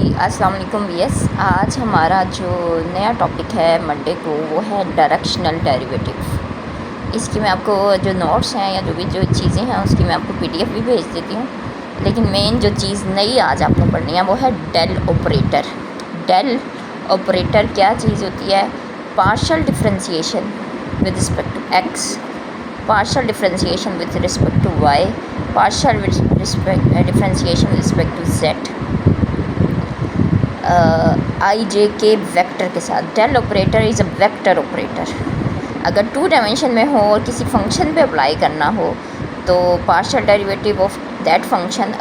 अस्सलाम वालेकुम वीएस। आज हमारा जो नया टॉपिक है मंडे को वो है डायरेक्शनल डेरिवेटिव। इसकी मैं आपको जो नोट्स हैं या जो चीज़ें हैं उसकी मैं आपको पीडीएफ भी भेज देती हूँ, लेकिन मेन जो चीज़ नई आज आपने पढ़नी है वो है डेल ऑपरेटर। डेल ऑपरेटर क्या चीज़ होती है? Partial differentiation with respect to x, partial differentiation with respect to y, partial differentiation with respect to z, i j k vector के साथ। Del operator is a vector operator. अगर 2 dimension में हो और किसी फंक्शन पे अप्लाई करना हो तो partial derivative of that function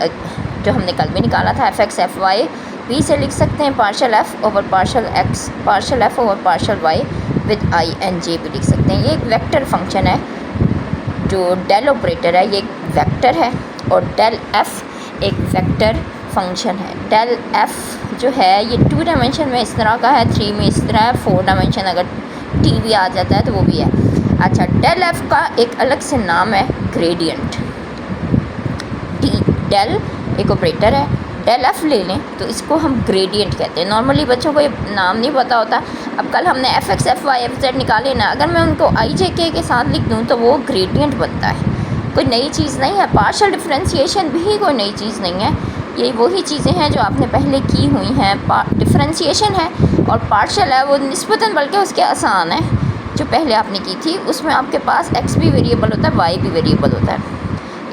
जो हमने कल भी निकाला था एफ एक्स एफ वाई भी से लिख सकते हैं, partial f over partial x, partial f over partial y with i and j भी लिख सकते हैं। ये एक वेक्टर फंक्शन है। जो डेल ऑपरेटर है ये एक वेक्टर है और डेल एफ एक वेक्टर फंक्शन है। डेल एफ जो है ये 2 डायमेंशन में इस तरह का है, 3 में इस तरह है, 4 डायमेंशन अगर टी भी आ जाता है तो वो भी है। अच्छा, डेल एफ का एक अलग से नाम है ग्रेडियंट। डेल एक ऑपरेटर है, डेल एफ ले लें तो इसको हम ग्रेडियंट कहते हैं। नॉर्मली बच्चों को ये नाम नहीं पता होता। अब कल हमने f x f y f z निकाले ना, अगर मैं उनको आई जे के साथ लिख दूँ तो वो ग्रेडियंट बनता है। कोई नई चीज़ नहीं है। पार्शियल डिफरेंशिएशन भी कोई नई चीज़ नहीं है। ये वही चीज़ें हैं जो आपने पहले की हुई हैं। डिफरेंशिएशन है और पार्शियल है वो निस्बतन बल्कि उसके आसान है। जो पहले आपने की थी उसमें आपके पास एक्स भी वेरिएबल होता है, वाई भी वेरिएबल होता है।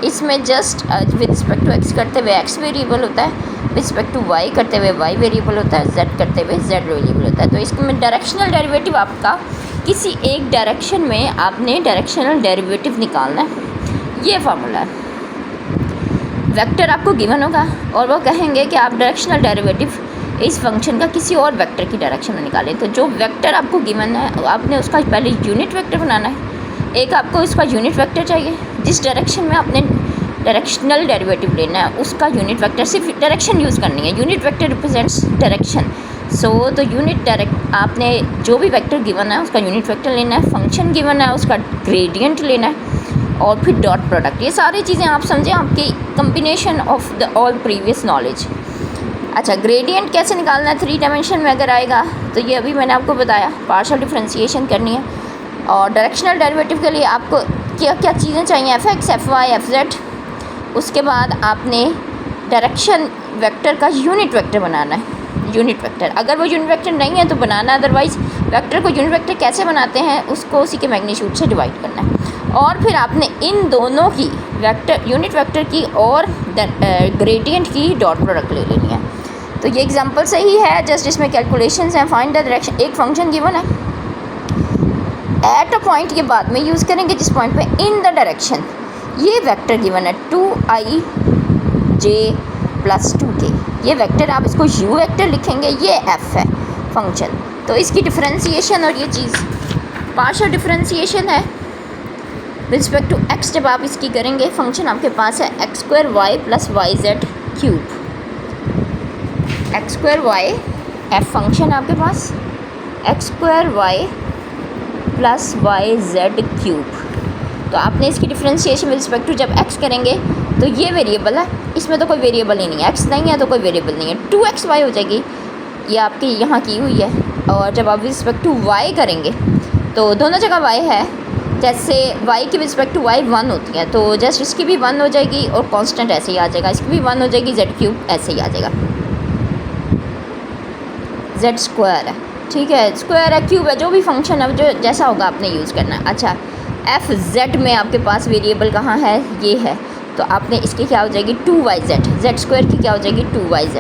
इसमें just with respect to x करते हुए एक्स वेरिएबल होता है, विद रिस्पेक्ट टू वाई करते हुए वाई वेरिएबल होता है, जेड करते हुए जेड वेरिएबल होता है। तो इसमें डायरेक्शनल डेरिवेटिव आपका किसी एक डायरेक्शन में आपने डायरेक्शनल डेरिवेटिव निकालना है। ये फार्मूला है। वेक्टर आपको गिवन होगा और वो कहेंगे कि आप डायरेक्शनल डेरिवेटिव इस फंक्शन का किसी और वेक्टर की डायरेक्शन में निकालें। तो जो वेक्टर आपको गिवन है आपने उसका पहले यूनिट वेक्टर बनाना है। एक आपको इसका यूनिट वेक्टर चाहिए, जिस डायरेक्शन में आपने डायरेक्शनल डेरिवेटिव लेना है उसका यूनिट वेक्टर, सिर्फ डायरेक्शन यूज़ करनी है। Unit vector represents direction. तो यूनिट आपने जो भी वेक्टर गिवन है उसका यूनिट वेक्टर लेना है, फंक्शन गिवन है उसका ग्रेडियंट लेना है और फिर डॉट प्रोडक्ट। ये सारी चीज़ें आप समझें आपकी combination of the all previous knowledge. अच्छा, ग्रेडियंट कैसे निकालना है 3 डायमेंशन में अगर आएगा तो ये अभी मैंने आपको बताया। पार्शियल डिफरेंशिएशन करनी है और डायरेक्शनल डेरिवेटिव के लिए आपको क्या क्या चीज़ें चाहिए? F x f y f z. उसके बाद आपने डायरेक्शन वेक्टर का यूनिट वेक्टर बनाना है। यूनिट वेक्टर अगर वो यूनिट वेक्टर नहीं है तो बनाना, अदरवाइज़ वेक्टर को यूनिट वेक्टर कैसे बनाते हैं उसको उसी के मैग्नीट्यूड से डिवाइड करना है। और फिर आपने इन दोनों की वेक्टर यूनिट वेक्टर की और ग्रेडियंट की डॉट प्रोडक्ट ले लेनी है। तो ये एग्जांपल सही है, जस्ट इसमें कैलकुलेशंस हैं। फाइंड द डायरेक्शन, एक फंक्शन गिवन है एट अ पॉइंट, ये बाद में यूज़ करेंगे जिस पॉइंट पे इन द डायरेक्शन ये वेक्टर गिवन है 2i j + 2k। ये वेक्टर आप इसको u वेक्टर लिखेंगे, ये f है फंक्शन। तो इसकी डिफरेंशिएशन और ये चीज़ पार्शियल डिफरेंशिएशन है विद रिस्पेक्ट टू x। जब आप इसकी करेंगे फंक्शन आपके पास है x² y + yz³ x² y f function आपके पास x² y + yz³। तो आपने इसकी डिफरेंशिएशन विद रिस्पेक्ट टू जब x करेंगे तो ये वेरिएबल है, इसमें तो कोई वेरिएबल ही नहीं है, x नहीं है तो कोई वेरिएबल नहीं है। 2xy हो जाएगी, ये आपकी यहाँ की हुई है। और जब आप विद रिस्पेक्ट टू y करेंगे तो दोनों जगह y है। जैसे y की विद रिस्पेक्ट टू y 1 होती है तो जस्ट इसकी भी 1 हो जाएगी और कांस्टेंट ऐसे ही आ जाएगा, इसकी भी 1 हो जाएगी, z³ ऐसे ही आ जाएगा। z² है, ठीक है, स्क्वायर है, क्यूब है, जो भी फंक्शन है जो जैसा होगा आपने यूज़ करना है। अच्छा, एफ जेड में आपके पास वेरिएबल कहाँ है? ये है। तो आपने इसकी क्या हो जाएगी 2yz, z² की क्या हो जाएगी 2yz।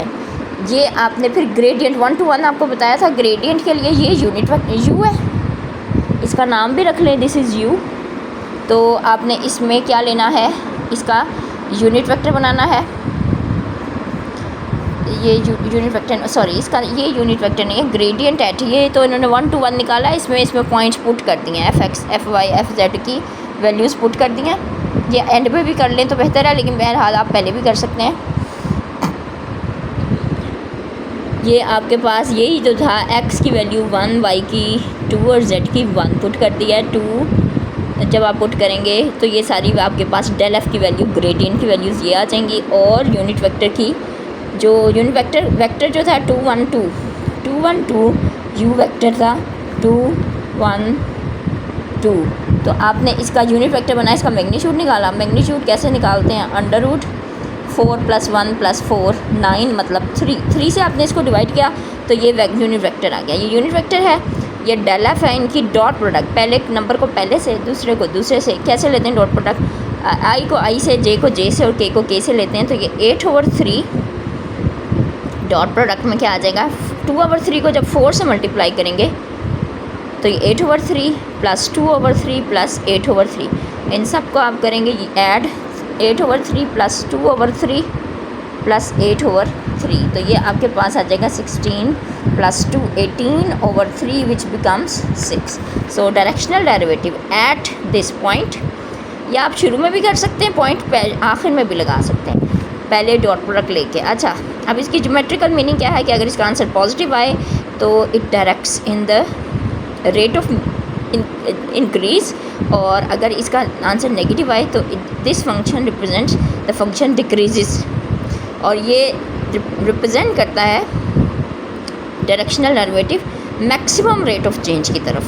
ये आपने फिर ग्रेडियंट 1 to 1 आपको बताया था। ग्रेडियंट के लिए ये यूनिट वेक्टर u है, इसका नाम भी रख लें, दिस इज़ u। तो आपने इसमें क्या लेना है? इसका यूनिट वेक्टर बनाना है। ये यूनिट वेक्टर, सॉरी इसका ये यूनिट वेक्टर नहीं है, ग्रेडियंट एट। ये तो इन्होंने 1 to 1 निकाला है, इसमें पॉइंट्स पुट कर दिए हैं, f x f y f z की वैल्यूज़ पुट कर दी हैं। ये एंड पे भी कर लें तो बेहतर है, लेकिन बहरहाल आप पहले भी कर सकते हैं। ये आपके पास यही जो था, एक्स की वैल्यू 1, वाई की 2 और जेड की 1 पुट कर दिया है 2। जब आप पुट करेंगे तो ये सारी आपके पास डेल एफ की वैल्यू, ग्रेडियंट की वैल्यूज़ ये आ जाएंगी और यूनिट वेक्टर की जो यूनिट वेक्टर जो था 212 यू वेक्टर था 212, तो आपने इसका यूनिट वेक्टर बनाया, इसका मैग्नीट्यूड निकाला। मैग्नीट्यूड कैसे निकालते हैं, अंडर रूट 4 + 1 + 4 9 मतलब 3 से आपने इसको डिवाइड किया तो ये यूनिट वेक्टर आ गया। ये यूनिट वेक्टर है, ये डेल एफ है इनकी डॉट प्रोडक्ट। पहले नंबर को पहले से, दूसरे को दूसरे से कैसे लेते हैं डॉट प्रोडक्ट, आई को आई से, जे को जे से और के को के से लेते हैं। तो ये 8/3 डॉट प्रोडक्ट में क्या आ जाएगा, 2/3 को जब 4 से मल्टीप्लाई करेंगे तो ये 8/3 + 2/3 + 8/3, इन सब को आप करेंगे ऐड, 8/3 + 2/3 + 8/3, तो ये आपके पास आ जाएगा 16 + 2 18/3 which becomes 6। So directional derivative at this point, या आप शुरू में भी कर सकते हैं, पॉइंट आखिर में भी लगा सकते हैं, पहले डॉट प्रोडक्ट लेके। अच्छा, अब इसकी ज्योमेट्रिकल मीनिंग क्या है कि अगर इसका आंसर पॉजिटिव आए तो it directs in the rate of increase, और अगर इसका आंसर नेगेटिव आए तो this function represents the function decreases, और ये रिप्रेजेंट करता है directional derivative maximum rate of change की तरफ।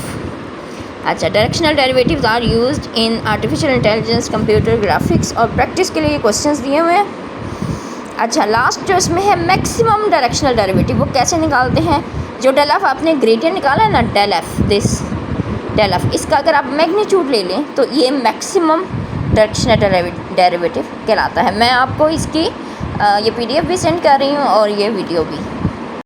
अच्छा, directional derivatives are used in artificial intelligence, computer graphics और प्रैक्टिस के लिए क्वेश्चंस दिए हुए हैं। अच्छा, लास्ट जो इसमें है मैक्सिमम डायरेक्शनल डेरिवेटिव, वो कैसे निकालते हैं, जो डेल एफ आपने ग्रेडियंट निकाला है ना, डेल एफ इसका अगर आप मैग्नीट्यूड ले लें तो ये मैक्सिमम डायरेक्शनल डेरिवेटिव कहलाता है। मैं आपको इसकी ये PDF भी सेंड कर रही हूँ और ये वीडियो भी।